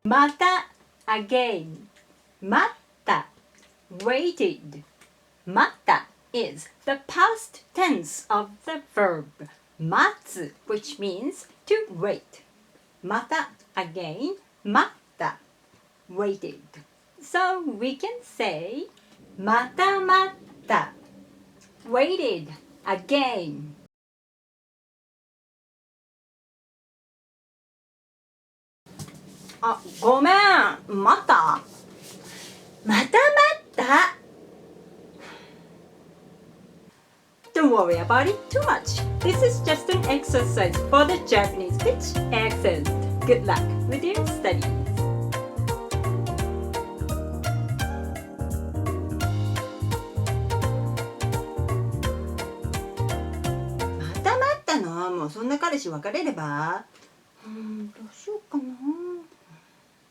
matta again. Matta, waited. Matta is the past tense of the verb matsu, which means to wait. Matta again, matta, waited. So we can say matta matta, waited again. あ、ごめん、またまた Don't worry about it too much. This is just an exercise for the Japanese pitch accent. Good luck with your studies. またのもうそんな彼氏別れればどうしようかな。